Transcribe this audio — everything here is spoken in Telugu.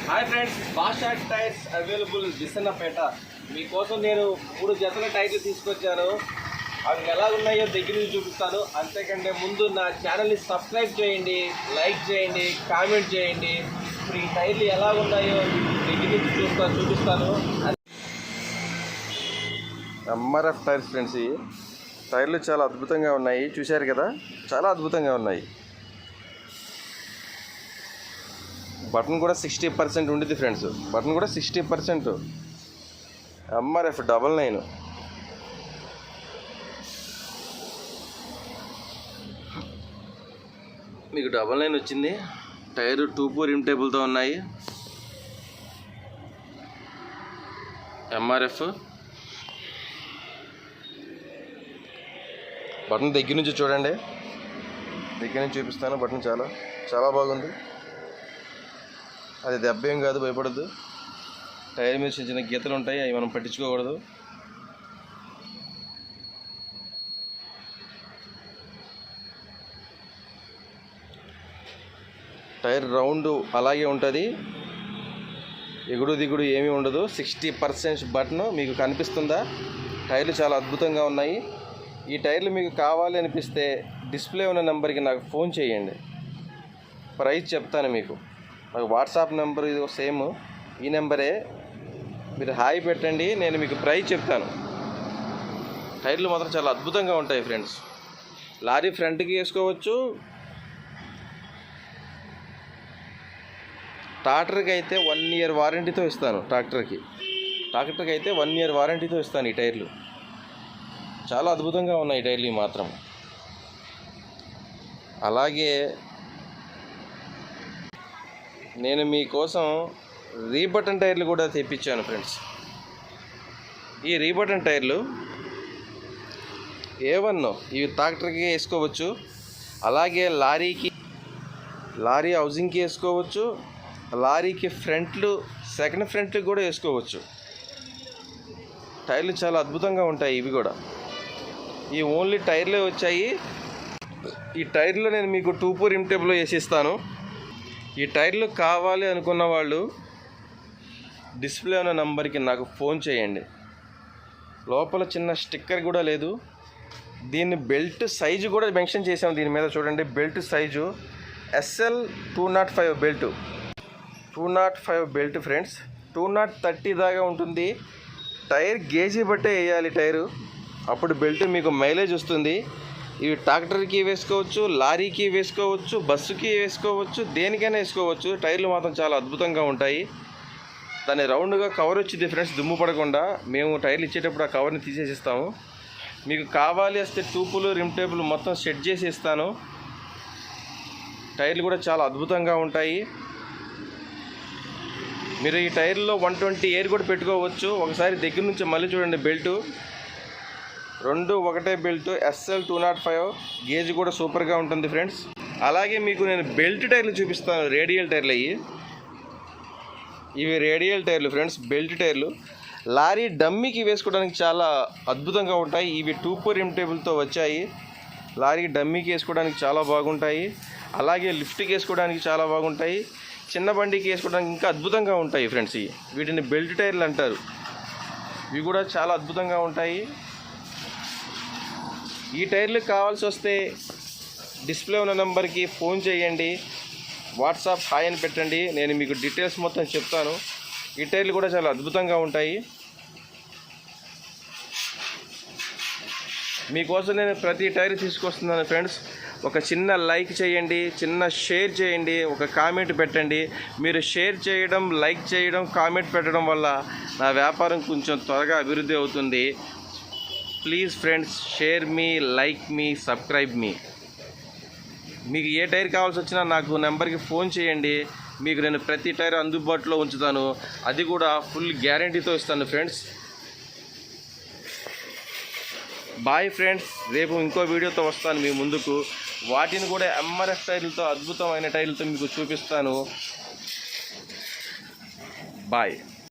హాయ్ ఫ్రెండ్స్, బాషా టైర్స్ అవైలబుల్ విసన్నపేట. మీకోసం నేను 3 జతల టైర్లు తీసుకొచ్చాను. అవి ఎలా ఉన్నాయో దగ్గర నుంచి చూపిస్తాను. అంతేకంటే ముందు నా ఛానల్ని సబ్స్క్రైబ్ చేయండి, లైక్ చేయండి, కామెంట్ చేయండి. ఇప్పుడు ఈ టైర్లు ఎలా ఉన్నాయో దగ్గర నుంచి చూపిస్తాను. ఎంఆర్ఎఫ్ టైర్స్ ఫ్రెండ్స్, ఈ టైర్లు చాలా అద్భుతంగా ఉన్నాయి. చూశారు కదా, చాలా అద్భుతంగా ఉన్నాయి. బటన్ కూడా 60% ఉండిద్ది ఫ్రెండ్స్. బటన్ కూడా 60%. ఎంఆర్ఎఫ్ 99. మీకు 99 వచ్చింది. టైరు 2-4 రిమ్ టేబుల్తో ఉన్నాయి. ఎంఆర్ఎఫ్ బటన్ దగ్గర నుంచి చూడండి, దగ్గర నుంచి చూపిస్తాను. బటన్ చాలా చాలా బాగుంది. అది దెబ్బ ఏం కాదు, భయపడద్దు. టైర్ మీద చిన్న చిన్న గీతలు ఉంటాయి, అవి మనం పట్టించుకోకూడదు. టైర్ రౌండ్ అలాగే ఉంటుంది, ఎగుడు దిగుడు ఏమీ ఉండదు. 60% బటన్ మీకు కనిపిస్తుందా? టైర్లు చాలా అద్భుతంగా ఉన్నాయి. ఈ టైర్లు మీకు కావాలి అనిపిస్తే డిస్ప్లే ఉన్న నెంబర్కి నాకు ఫోన్ చేయండి, ప్రైస్ చెప్తాను మీకు. నాకు వాట్సాప్ నెంబర్ ఇది సేమ్, ఈ నెంబరే. మీరు హాయ్ పెట్టండి, నేను మీకు ప్రైస్ చెప్తాను. టైర్లు మాత్రం చాలా అద్భుతంగా ఉంటాయి ఫ్రెండ్స్. లారీ ఫ్రంట్కి వేసుకోవచ్చు, ట్రాక్టర్కి అయితే 1 year వారంటీతో ఇస్తాను. ట్రాక్టర్కి అయితే 1 year వారంటీతో ఇస్తాను. ఈ టైర్లు చాలా అద్భుతంగా ఉన్నాయి. ఈ టైర్లు మాత్రం. అలాగే నేను మీకోసం రీబటన్ టైర్లు కూడా తెప్పించాను ఫ్రెండ్స్. ఈ రీబటన్ టైర్లు A1 ఇవి ట్రాక్టర్కి వేసుకోవచ్చు, అలాగే లారీ హౌసింగ్కి వేసుకోవచ్చు, లారీకి ఫ్రంట్లు సెకండ్ ఫ్రంట్కి కూడా వేసుకోవచ్చు. టైర్లు చాలా అద్భుతంగా ఉంటాయి. ఇవి కూడా ఈ ఓన్లీ టైర్లే వచ్చాయి. ఈ టైర్లో నేను మీకు 2-4 రిమ్ టేబుల్ వేసిస్తాను. ఈ టైర్లు కావాలి అనుకున్న వాళ్ళు డిస్ప్లే ఉన్న నంబర్కి నాకు ఫోన్ చేయండి. లోపల చిన్న స్టిక్కర్ కూడా లేదు. దీన్ని బెల్ట్ సైజు కూడా మెన్షన్ చేసాము దీని మీద. చూడండి, belt size SL 205 belt. 205 belt friends. 230 దాకా ఉంటుంది. టైర్ గేజీ బట్టే వేయాలి టైరు, అప్పుడు బెల్ట్ మీకు మైలేజ్ వస్తుంది. ఇవి ట్రాక్టర్కి వేసుకోవచ్చు, లారీకి వేసుకోవచ్చు, బస్సుకి వేసుకోవచ్చు, దేనికైనా వేసుకోవచ్చు. టైర్లు మాత్రం చాలా అద్భుతంగా ఉంటాయి. దాన్ని రౌండ్గా కవర్ వచ్చింది ఫ్రెండ్స్, దుమ్ము పడకుండా. మేము టైర్లు ఇచ్చేటప్పుడు ఆ కవర్ని తీసేసిస్తాము. మీకు కావాలి వస్తే ట్యూబులు రిమ్ టేబుల్ మొత్తం సెట్ చేసి ఇస్తాను. టైర్లు కూడా చాలా అద్భుతంగా ఉంటాయి. మీరు ఈ టైర్లో 120 ఎయిర్ కూడా పెట్టుకోవచ్చు. ఒకసారి దగ్గర నుంచి మళ్ళీ చూడండి, బెల్టు 2 ఒకటే బెల్ట్. SL 205 గేజ్ కూడా సూపర్గా ఉంటుంది ఫ్రెండ్స్. అలాగే మీకు నేను బెల్ట్ టైర్లు చూపిస్తాను. రేడియల్ టైర్లు ఇవి రేడియల్ టైర్లు ఫ్రెండ్స్, బెల్ట్ టైర్లు. లారీ డమ్మీకి వేసుకోవడానికి చాలా అద్భుతంగా ఉంటాయి. ఇవి 2-4 రిమ్ టేబుల్తో వచ్చాయి. లారీ డమ్మీకి వేసుకోవడానికి చాలా బాగుంటాయి. అలాగే లిఫ్ట్కి వేసుకోవడానికి చాలా బాగుంటాయి. చిన్న బండికి వేసుకోవడానికి ఇంకా అద్భుతంగా ఉంటాయి ఫ్రెండ్స్. వీటిని బెల్ట్ టైర్లు అంటారు. ఇవి కూడా చాలా అద్భుతంగా ఉంటాయి. ఈ టైర్లు కావాల్సి వస్తే డిస్ప్లే ఉన్న నెంబర్కి ఫోన్ చేయండి, వాట్సాప్ హాయ్ అని పెట్టండి, నేను మీకు డీటెయిల్స్ మొత్తం చెప్తాను. ఈ టైర్లు కూడా చాలా అద్భుతంగా ఉంటాయి. మీకోసం నేను ప్రతి టైర్ తీసుకొస్తున్నాను ఫ్రెండ్స్. ఒక చిన్న లైక్ చేయండి, చిన్న షేర్ చేయండి, ఒక కామెంట్ పెట్టండి. మీరు షేర్ చేయడం, లైక్ చేయడం, కామెంట్ పెట్టడం వల్ల నా వ్యాపారం కొంచెం త్వరగా అభివృద్ధి అవుతుంది. ప్లీజ్ ఫ్రెండ్స్, షేర్ మీ, లైక్ మీ, సబ్స్క్రైబ్ మీ. మీకు ఏ టైర్ కావాల్సి వచ్చినా నాకు నెంబర్కి ఫోన్ చేయండి. మీకు నేను ప్రతి టైర్ అందుబాటులో ఉంచుతాను. అది కూడా ఫుల్ గ్యారంటీతో ఇస్తాను ఫ్రెండ్స్. బాయ్ ఫ్రెండ్స్, రేపు ఇంకో వీడియోతో వస్తాను మీ ముందుకు. వాటిని కూడా MRF టైర్లతో, అద్భుతమైన టైర్లతో మీకు చూపిస్తాను. బాయ్.